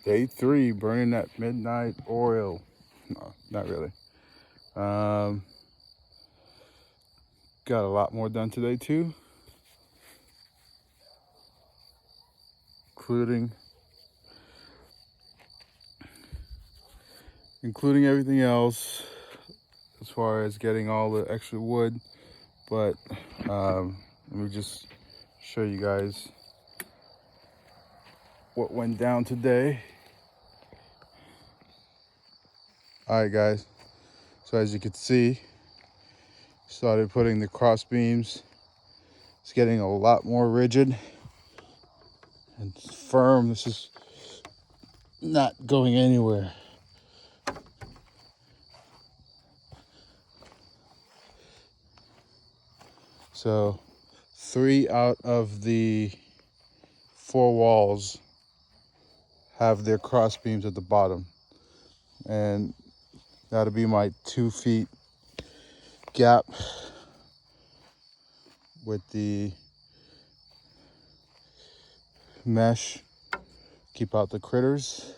Day 3, burning that midnight oil. No, not really. Got a lot more done today too, including everything else as far as getting all the extra wood. But let me just show you guys what went down today. All right, guys. So as you can see, started putting the cross beams. It's getting a lot more rigid and firm. This is not going anywhere. So 3 out of the 4 walls have their cross beams at the bottom, and that'll be my 2 feet gap with the mesh, keep out the critters.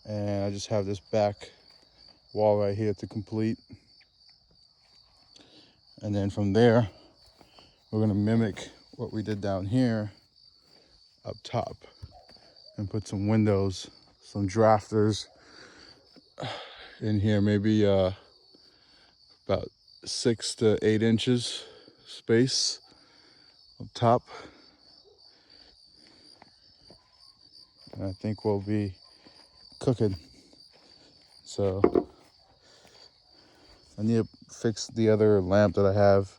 And I just have this back wall right here to complete, and then from there we're going to mimic what we did down here up top and put some windows, some drafters in here, maybe about 6 to 8 inches space up top. And I think we'll be cooking. So I need to fix the other lamp that I have.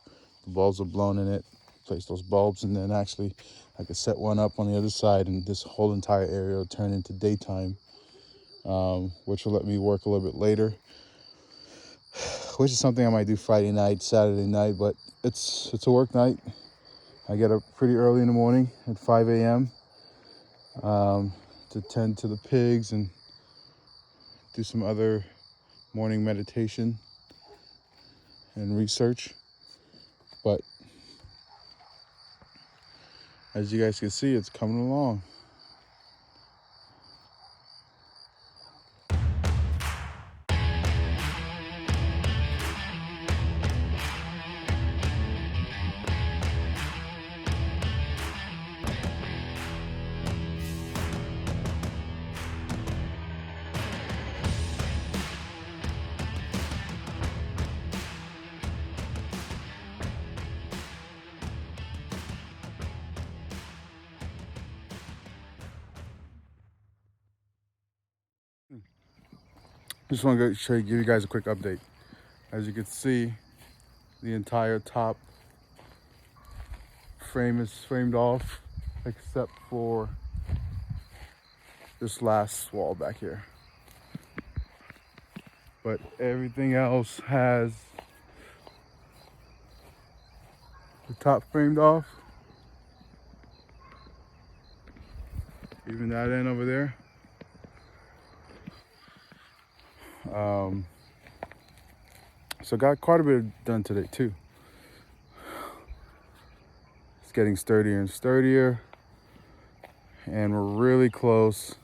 The bulbs are blown in it. Place those bulbs, and then actually I could set one up on the other side, and this whole entire area will turn into daytime, which will let me work a little bit later, which is something I might do Friday night, Saturday night, but it's a work night. I get up pretty early in the morning at 5 a.m. To tend to the pigs and do some other morning meditation and research. But as you guys can see, it's coming along. Just want to give you guys a quick update. As you can see, the entire top frame is framed off, except for this last wall back here. But everything else has the top framed off. Even that end over there. So got quite a bit done today too. It's getting sturdier and sturdier, and we're really close.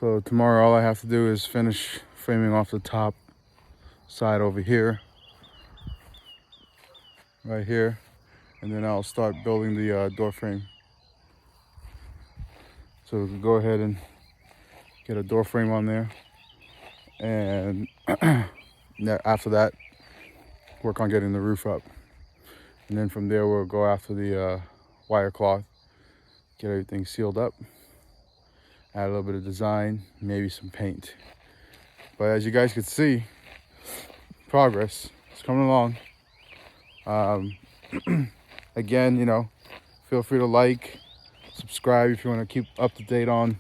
So tomorrow all I have to do is finish framing off the top side over here, right here, and then I'll start building the door frame. So we can go ahead and get a door frame on there, and after that work on getting the roof up, and then from there we'll go after the wire cloth, get everything sealed up, add a little bit of design, maybe some paint. But as you guys can see, progress is coming along. Again, feel free to like, subscribe if you want to keep up to date on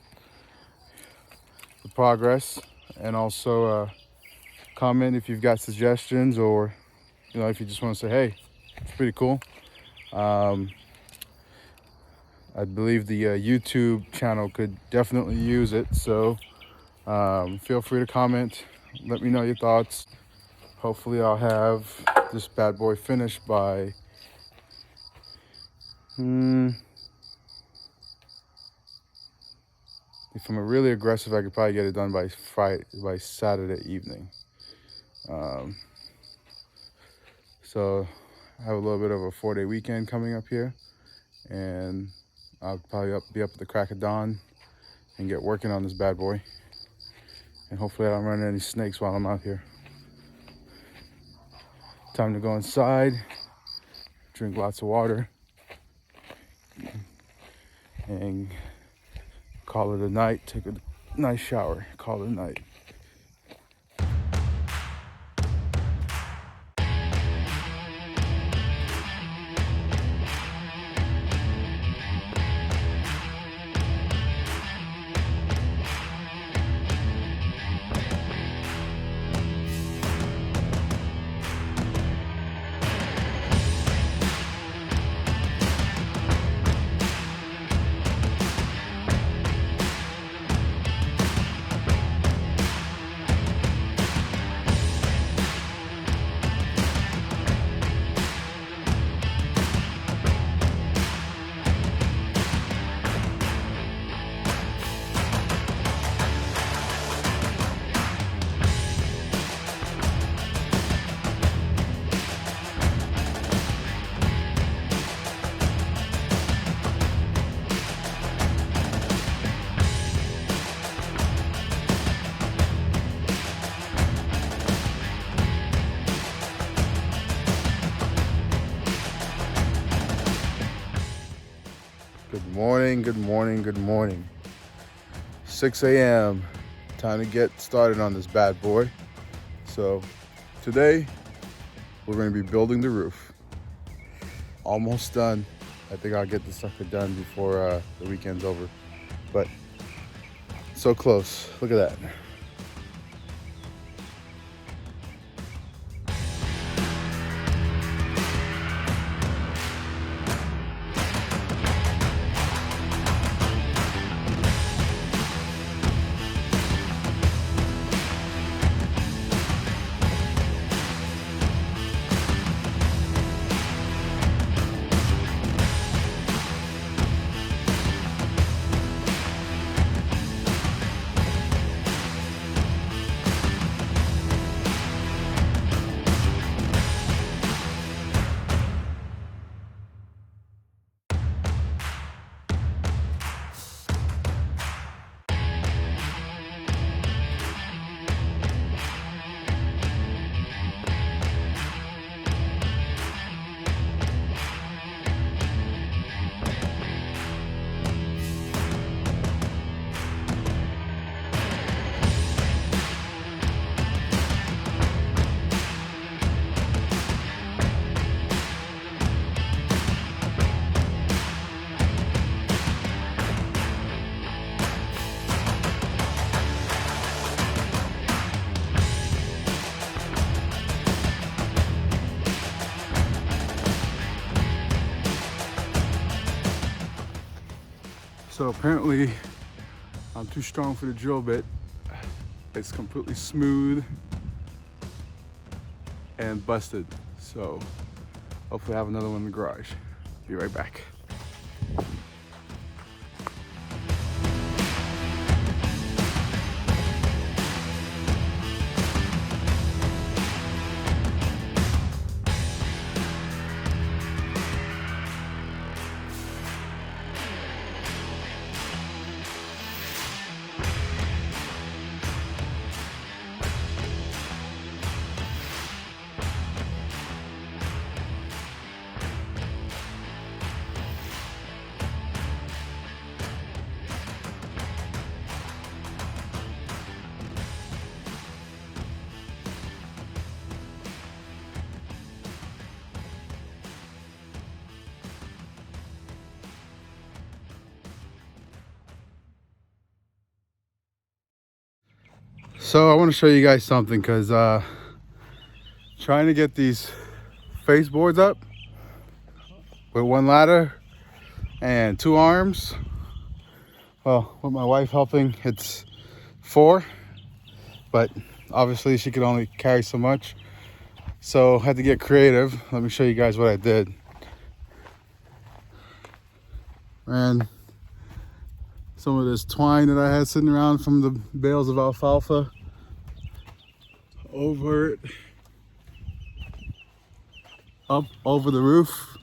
the progress, and also comment if you've got suggestions, or if you just want to say, hey, it's pretty cool. I believe the YouTube channel could definitely use it, so feel free to comment, let me know your thoughts. Hopefully I'll have this bad boy finished by If I'm really aggressive, I could probably get it done by Saturday evening. So I have a little bit of a 4-day weekend coming up here, and I'll probably be up at the crack of dawn and get working on this bad boy. And hopefully I don't run into any snakes while I'm out here. Time to go inside, drink lots of water, and call it a night. Take a nice shower, call it a night. Good morning, good morning, good morning. 6 a.m. Time to get started on this bad boy. So today we're going to be building the roof. Almost done. I think I'll get the sucker done before the weekend's over. But so close. Look at that. So apparently I'm too strong for the drill bit. It's completely smooth and busted. So hopefully I have another one in the garage. Be right back. So I want to show you guys something, because trying to get these face boards up with one ladder and 2 arms, well, with my wife helping, it's 4, but obviously she could only carry so much, so I had to get creative. Let me show you guys what I did. Ran some of this twine that I had sitting around from the bales of alfalfa over it, up over the roof,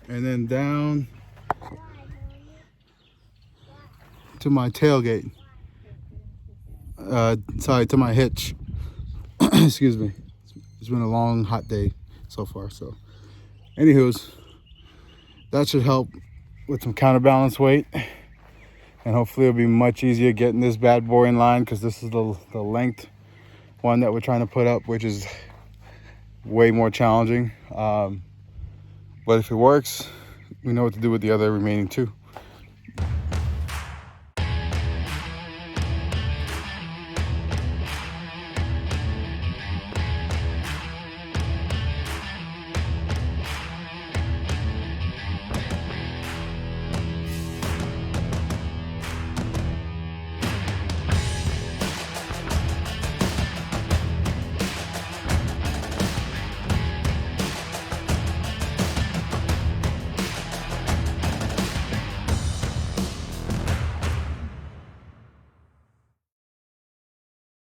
and then down to my tailgate. Sorry, to my hitch. Excuse me. It's been a long, hot day so far. So, anywho's, that should help with some counterbalance weight. And hopefully it'll be much easier getting this bad boy in line, because this is the length one that we're trying to put up, which is way more challenging. But if it works, we know what to do with the other remaining two.